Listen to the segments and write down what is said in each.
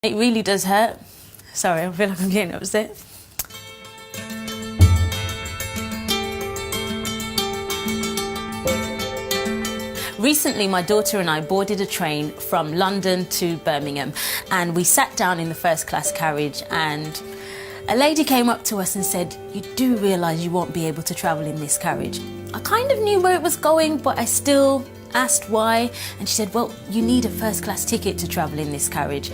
It really does hurt. Sorry, I feel like I'm getting upset. Recently, my daughter and I boarded a train from London to Birmingham, and we sat down in the first class carriage, and a lady came up to us and said, "You do realise you won't be able to travel in this carriage?" I kind of knew where it was going, but I still asked why, and she said, "Well, you need a first class ticket to travel in this carriage."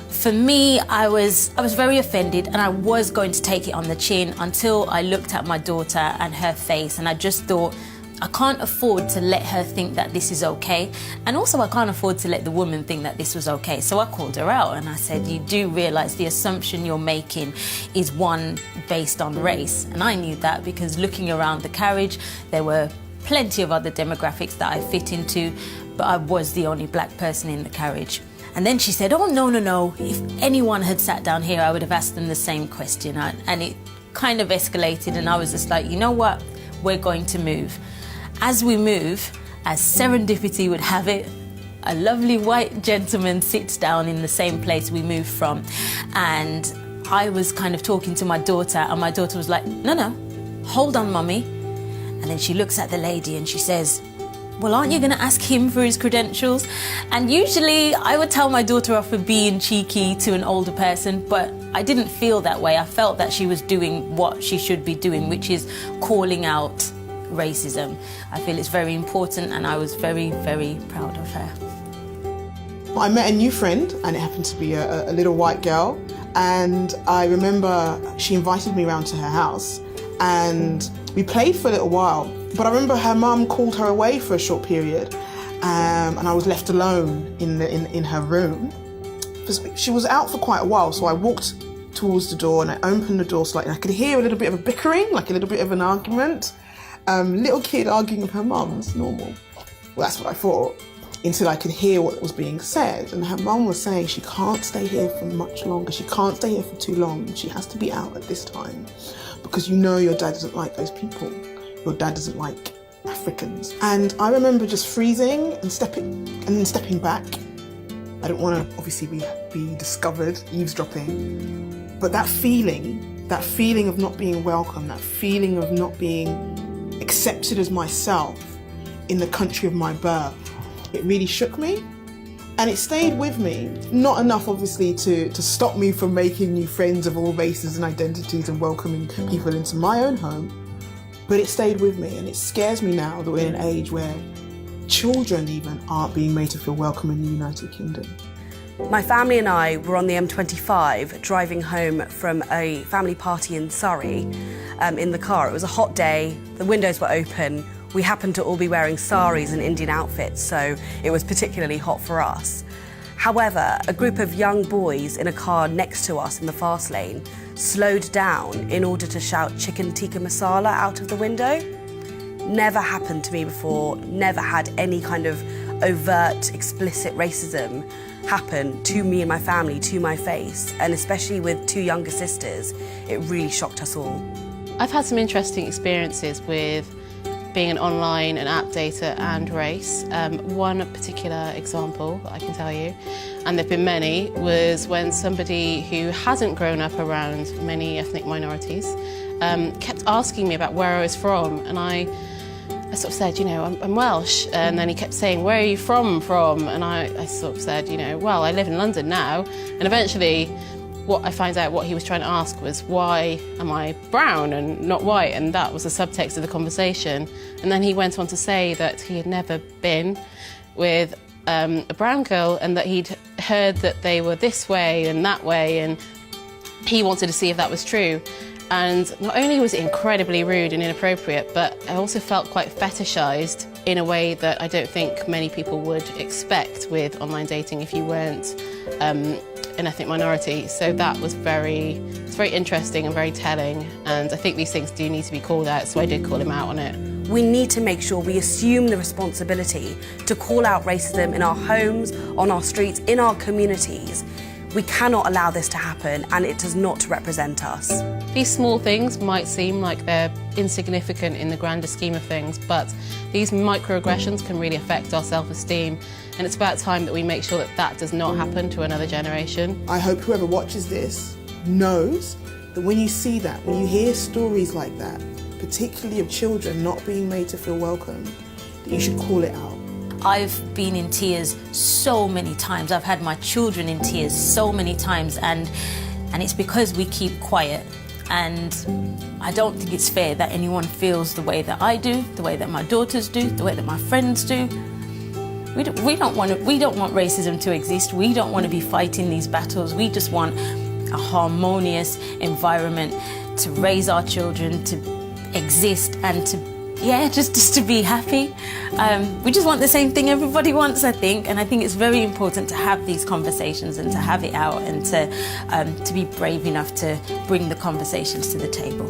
For me, I was very offended, and I was going to take it on the chin until I looked at my daughter and her face, and I just thought, I can't afford to let her think that this is okay, and also I can't afford to let the woman think that this was okay. So I called her out and I said, "You do realise the assumption you're making is one based on race." And I knew that because looking around the carriage, there were plenty of other demographics that I fit into, but I was the only black person in the carriage. And then she said, "Oh, no. If anyone had sat down here, I would have asked them the same question." And it kind of escalated, and I was just like, you know what? We're going to move. As we move, as serendipity would have it, a lovely white gentleman sits down in the same place we moved from. And I was kind of talking to my daughter, and my daughter was like, no, hold on, mummy. And then she looks at the lady and she says, "Well, aren't you going to ask him for his credentials?" And usually I would tell my daughter off for being cheeky to an older person, but I didn't feel that way. I felt that she was doing what she should be doing, which is calling out racism. I feel it's very important, and I was very, very proud of her. I met a new friend, and it happened to be a little white girl, and I remember she invited me round to her house, and we played for a little while. But I remember her mum called her away for a short period, and I was left alone in her room. She was out for quite a while, so I walked towards the door and I opened the door slightly, and I could hear a little bit of a bickering, like a little bit of an argument. Little kid arguing with her mum, it's normal. Well, that's what I thought, until I could hear what was being said. And her mum was saying she can't stay here for much longer. She can't stay here for too long. She has to be out at this time because you know your dad doesn't like those people. Your dad doesn't like Africans. And I remember just freezing and stepping back. I don't want to obviously be discovered eavesdropping, but that feeling of not being welcome, that feeling of not being accepted as myself in the country of my birth, it really shook me, and it stayed with me. Not enough obviously to stop me from making new friends of all races and identities and welcoming people into my own home, but it stayed with me, and it scares me now that we're in an age where children even aren't being made to feel welcome in the United Kingdom. My family and I were on the M25 driving home from a family party in Surrey in the car. It was a hot day, the windows were open, we happened to all be wearing saris and Indian outfits, so it was particularly hot for us. However, a group of young boys in a car next to us in the fast lane slowed down in order to shout "chicken tikka masala" out of the window. Never happened to me before, never had any kind of overt, explicit racism happen to me and my family, to my face, and especially with two younger sisters, it really shocked us all. I've had some interesting experiences with being an online and app data and race. One particular example that I can tell you, and there've been many, was when somebody who hasn't grown up around many ethnic minorities kept asking me about where I was from, and I sort of said, you know, I'm Welsh, and then he kept saying, "Where are you from?" And I sort of said, you know, well, I live in London now, and eventually what I found out what he was trying to ask was, why am I brown and not white? And that was the subtext of the conversation. And then he went on to say that he had never been with a brown girl, and that he'd heard that they were this way and that way, and he wanted to see if that was true. And not only was it incredibly rude and inappropriate, but I also felt quite fetishised in a way that I don't think many people would expect with online dating if you weren't an ethnic minority. So that was it's very interesting and very telling, and I think these things do need to be called out, so I did call him out on it. We need to make sure we assume the responsibility to call out racism in our homes, on our streets, in our communities. We cannot allow this to happen, and it does not represent us. These small things might seem like they're insignificant in the grander scheme of things, but these microaggressions can really affect our self-esteem, and it's about time that we make sure that that does not happen to another generation. I hope whoever watches this knows that when you see that, when you hear stories like that, particularly of children not being made to feel welcome, that you should call it out. I've been in tears so many times. I've had my children in tears so many times, and it's because we keep quiet. And I don't think it's fair that anyone feels the way that I do, the way that my daughters do, the way that my friends do. We don't want racism to exist. We don't want to be fighting these battles. We just want a harmonious environment to raise our children, to exist, and to just to be happy. We just want the same thing everybody wants, I think, and I think it's very important to have these conversations and to have it out and to be brave enough to bring the conversations to the table.